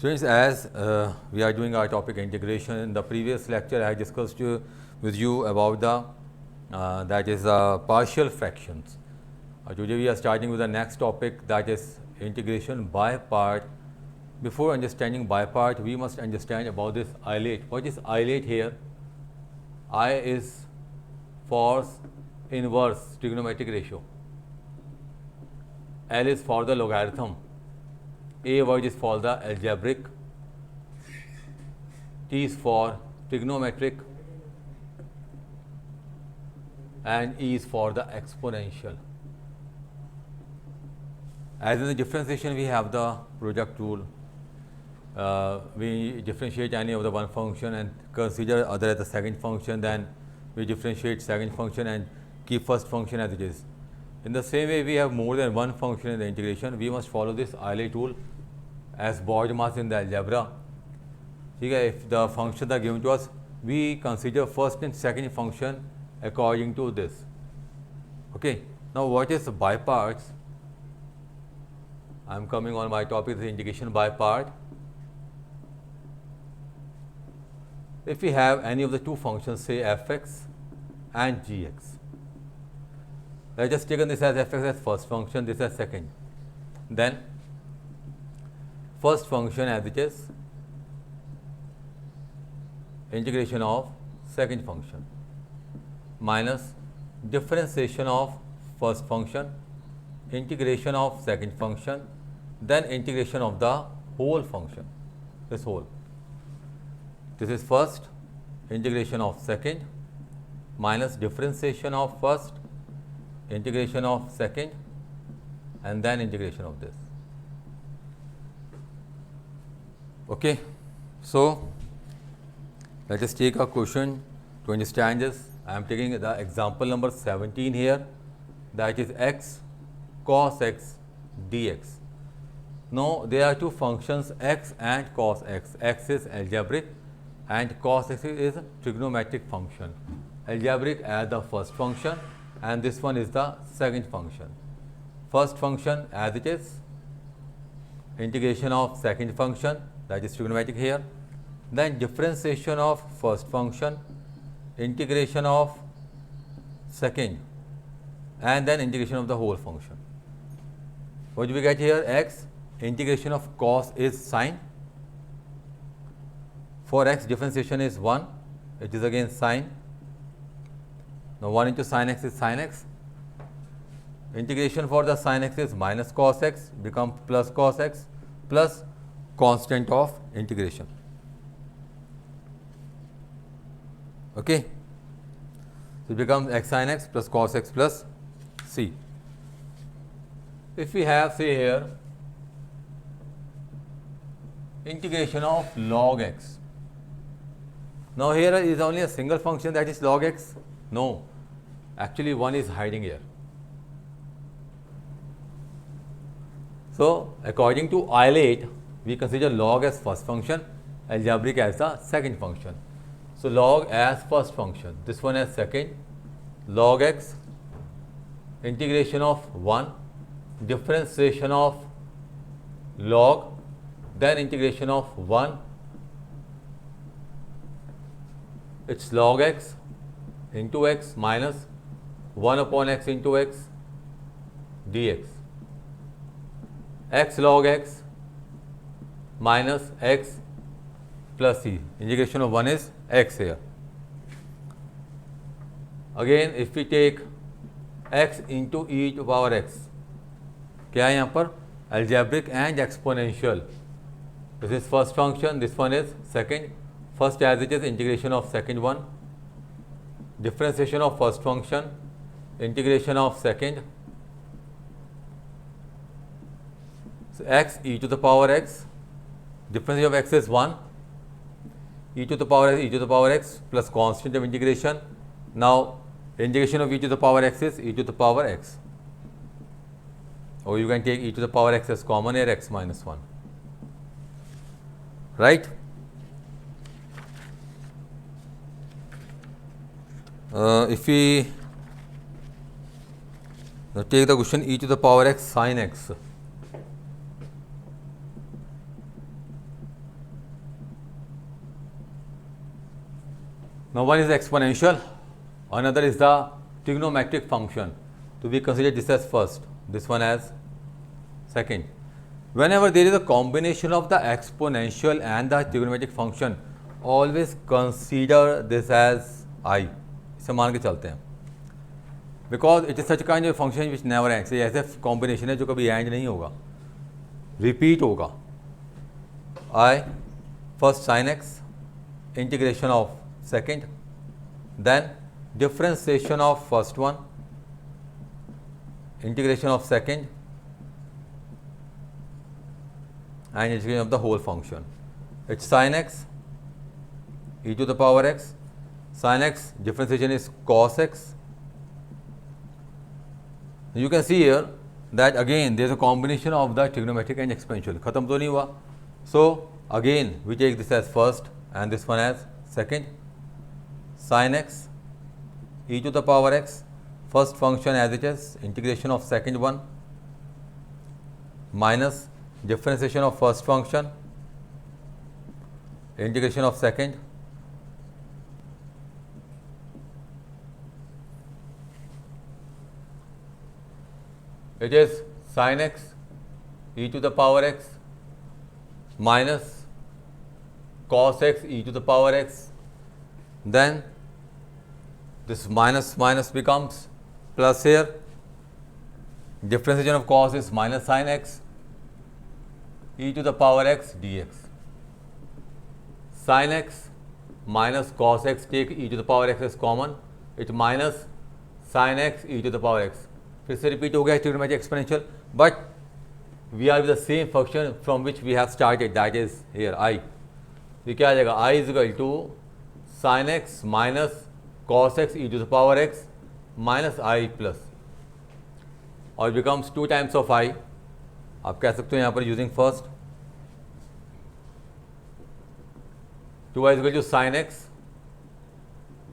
Students, as we are doing our topic integration, in the previous lecture I discussed with you about the that is partial fractions. Today we are starting with the next topic, that is integration by part. Before understanding by part, we must understand about this isolate. What is isolate here? I is for inverse trigonometric ratio. L is for the logarithm. A word is for the algebraic. T is for trigonometric. And E is for the exponential. As in the differentiation, we have the product rule. We differentiate any of the one function and consider other as the second function, then we differentiate second function and keep first function as it is. In the same way, we have more than one function in the integration. We must follow this isolate rule as BODMAS in the algebra. If the functions are given to us, we consider first and second function according to this. Okay. Now, what is by parts? I am coming on my topic, the integration by part. If we have any of the two functions, say fx and gx, let us take this as fx as first function, this as second. Then first function as it is, integration of second function minus differentiation of first function, integration of second function, then integration of the whole function, this whole. This is first, integration of second, minus differentiation of first, integration of second, and then integration of this. Okay. So, let us take a question to understand this. I am taking the example number 17 here, that is x cos x dx. Now, there are two functions x and cos x. X is algebraic and cos x is a trigonometric function. Algebraic as the first function and this one is the second function. First function as it is, integration of second function, that is trigonometric here, then differentiation of first function, integration of second, and then integration of the whole function. What do we get here? X, integration of cos is sine. For x, differentiation is 1, it is again sine. Now 1 into sin x is sin x. Integration for the sin x is minus cos x, become plus cos x, plus constant of integration. Okay. So it becomes x sin x plus cos x plus c. If we have, say here, integration of log x. Now here is only a single function, that is log x. No, actually one is hiding here. So according to isolate, we consider log as first function, algebraic as the second function. So log as first function, this one as second, log x, integration of 1, differentiation of log, then integration of 1, it's log x into x minus 1 upon x into x dx, x log x minus x plus c, integration of 1 is x here. Again, if we take x into e to power x, क्या है यहाँ पर? Algebraic and exponential. This is first function, this one is second. First as it is, integration of second one, differentiation of first function, integration of second. So x e to the power x, difference of x is 1, e to the power x, e to the power x plus constant of integration. Now integration of e to the power x is e to the power x, or you can take e to the power x as common here, x minus 1, right? If we take the question e to the power x sin x, Now one is exponential, another is the trigonometric function. So we consider this as first, this one as second. Whenever there is a combination of the exponential and the trigonometric function, always consider this as I. इसे मान के चलते हैं, because it is such a kind of function which never ends. ये ऐसे combination है जो कभी end नहीं होगा, repeat होगा. I first sin x, integration of second, then differentiation of first one, integration of second, and integration of the whole function. It's sin x e to the power x. Sin x differentiation is cos x. You can see here that again there is a combination of the trigonometric and exponential. खत्म तो नहीं हुआ. So again we take this as first and this one as second. Sin x e to the power x, first function as it is, integration of second one, minus differentiation of first function, integration of second, it is sin x e to the power x minus cos x e to the power x, then this minus minus becomes plus here, differentiation of cos is minus sin x e to the power x dx. Sin x minus cos x, take e to the power x as common, it minus sin x e to the power x. फिर से repeat हो गया trigonometric exponential, but we are with the same function from which we have started, that is here I. तो क्या आ जाएगा, I is equal to sin x minus cos x e to the power x minus I plus, और it becomes 2 times of I. आप कह सकते हो यहाँ पर using first, 2I is equal to sin x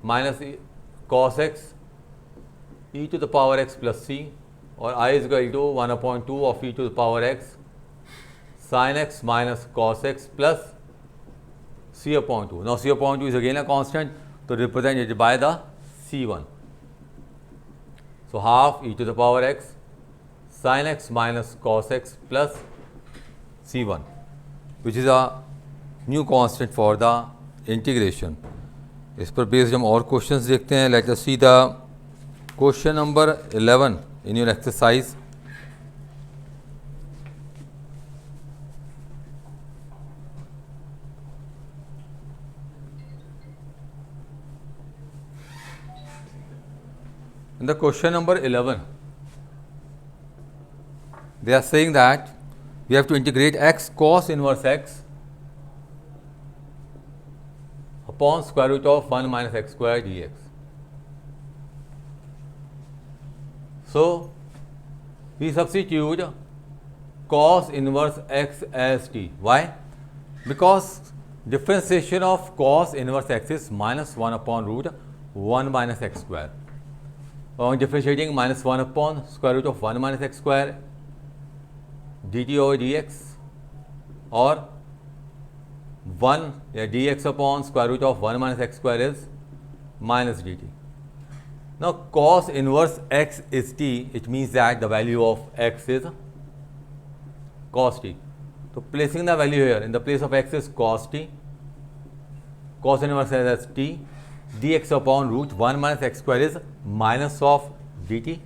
minus cos x e to the power x plus c, or I is equal to 1/2 of e to the power x sin x minus cos x plus c/2. Now c/2 is again a constant, so represented by the c1. So half e to the power x sin x minus cos x plus c1, which is a new constant for the integration. इस पर based हम और questions देखते हैं. Let us see the question number 11 in your exercise. In the question number 11, they are saying that we have to integrate x cos inverse x upon square root of 1 minus x square dx. So we substitute cos inverse x as t. Why? Because differentiation of cos inverse x is minus 1 upon root 1 minus x square. Differentiating minus 1 upon square root of 1 minus x square dt over dx, or 1 dx upon square root of 1 minus x square is minus dt. Now cos inverse x is t, it means that the value of x is cos t. So placing the value here in the place of x is cos t, cos inverse as t, dx upon root 1 minus x square is minus of dt.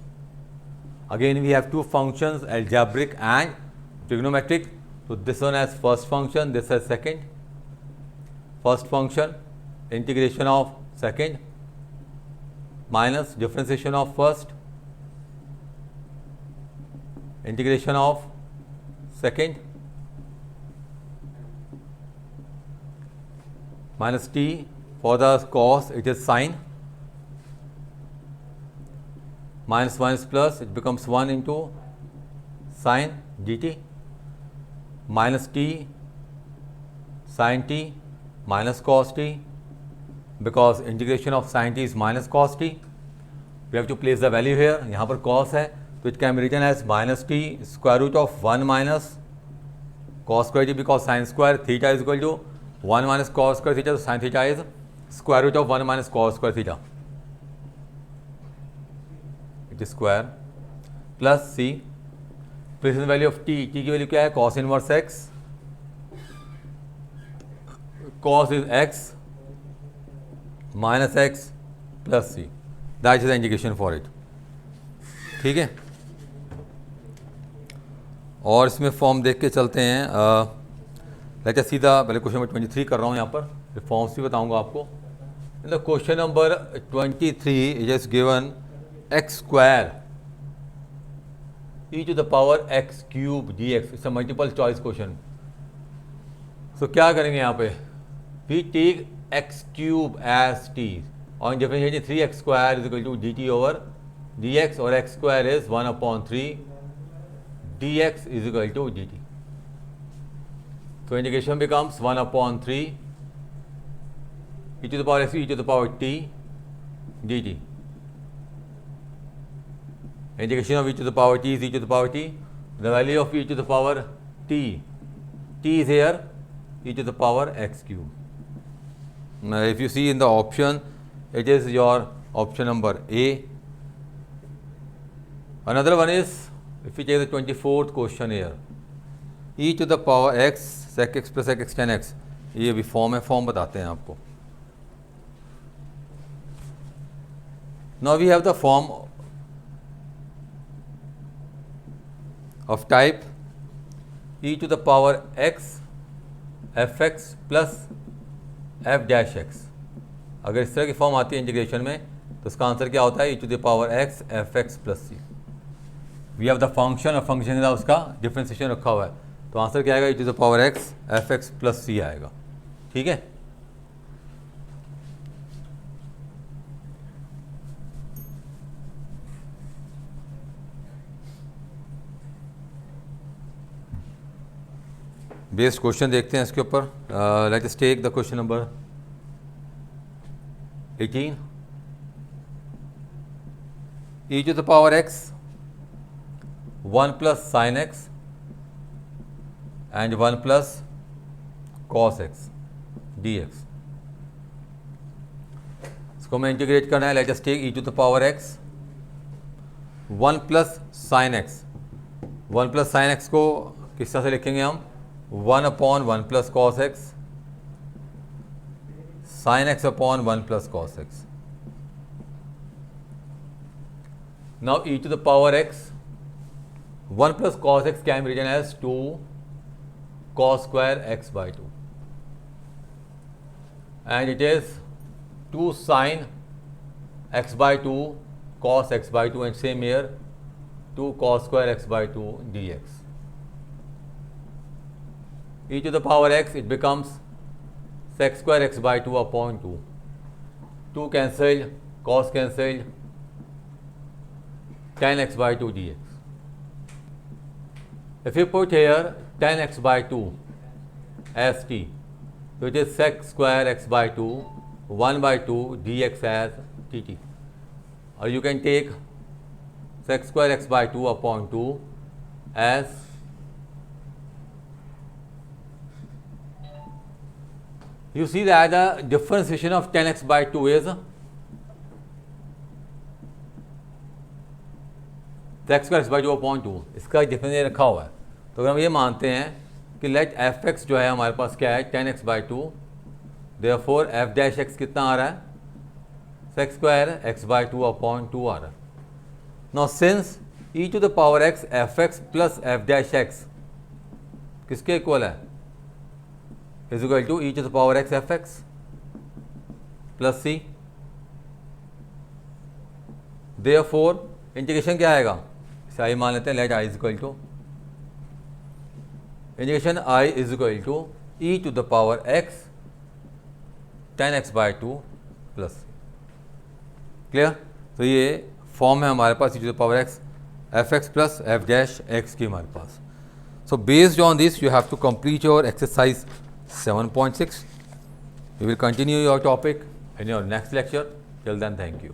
Again we have two functions, algebraic and trigonometric. So this one as first function, this as second. First function, integration of second minus differentiation of first, integration of second, minus t. For the cos it is sine, minus minus plus, it becomes 1 into sine dt, minus t sine t minus cos t, because integration of sine t is minus cos t. We have to place the value here. यहाँ पर cos है, तो it can be written as minus t square root of 1 minus cos square t, because sin square theta is equal to 1 minus cos square theta, so sin theta is square root of 1 minus cos square theta it square plus C present value of T की value क्या है cos inverse x cos is x minus x plus c. That is the indication for it. ठीक है, और इसमें form देख के चलते हैं. लेट्स सीधा पहले क्वेश्चन नंबर 23 कर रहा हूँ यहाँ पर, फॉर्म्स भी बताऊँगा आपको. In the question number 23 it is given x square e to the power x cube dx. It's a multiple choice question. So क्या करेंगे यहाँ पे, we take x cube as t और differentiate 3x square is equal to dt over dx और x square is 1 upon 3 dx is equal to dt. So integration becomes 1 upon 3 e to the power x e to the power t dt. Integration of e to the power t is e to the power t. The value of e to the power t is here e to the power x cube. Now, if you see in the option, it is your option number A. Another one is, if you take the 24th question here, e to the power x sec x plus sec x tan x. ये भी form है, form बताते हैं आपको. Now we have the form of type e to the power x fx plus f dash x. अगर इस तरह की फॉर्म आती है इंटीग्रेशन में तो उसका आंसर क्या होता है, e to the power x F x plus C. We have the function और फंक्शन का उसका डिफ्रेंशिएशन रखा हुआ है, तो आंसर क्या आएगा, e to the power x F x plus c आएगा. ठीक है, बेस्ड क्वेश्चन देखते हैं इसके ऊपर. Let us take the question number 18. e to the power x 1 plus sin x and 1 plus cos x dx. इसको हमें इंटीग्रेट करना है. Let us take e to the power x 1 plus sin x. 1 plus sin x को किस तरह से लिखेंगे हम, 1 upon 1 plus cos x sin x upon 1 plus cos x. Now e to the power x 1 plus cos x can be written as 2 cos square x by 2, and it is 2 sin x by 2 cos x by 2, and same here 2 cos square x by 2 dx. E to the power x, it becomes sec square x by 2 upon 2. 2 cancelled, cos cancelled, tan x by 2 dx. If you put here tan x by 2 as t, so it is sec square x by 2 1 by 2 dx as dt. Or you can take sec square x by 2 upon 2 as you see that the differentiation of tan x by 2 is sec square x by 2 upon 2. इसका differentiation रखा हुआ है, तो अगर हम ये मानते हैं कि लेट एफ एक्स जो है हमारे पास क्या है, tan x by 2, therefore f dash x कितना आ रहा है, sec square x by 2 upon 2 आ रहा है. Now since e to the power x F x plus f dash x किसके इक्वल है, is equal to e to the power x f x plus c. Therefore integration क्या आएगा, इसे i मान लेते हैं. Let i is equal to integration i is equal to e to the power x tan x by 2 plus c. Clear. तो ये form है हमारे पास e to the power x f x plus f dash x की हमारे पास. So based on this you have to complete your exercise 7.6. We will continue your topic in your next lecture. Till then, thank you.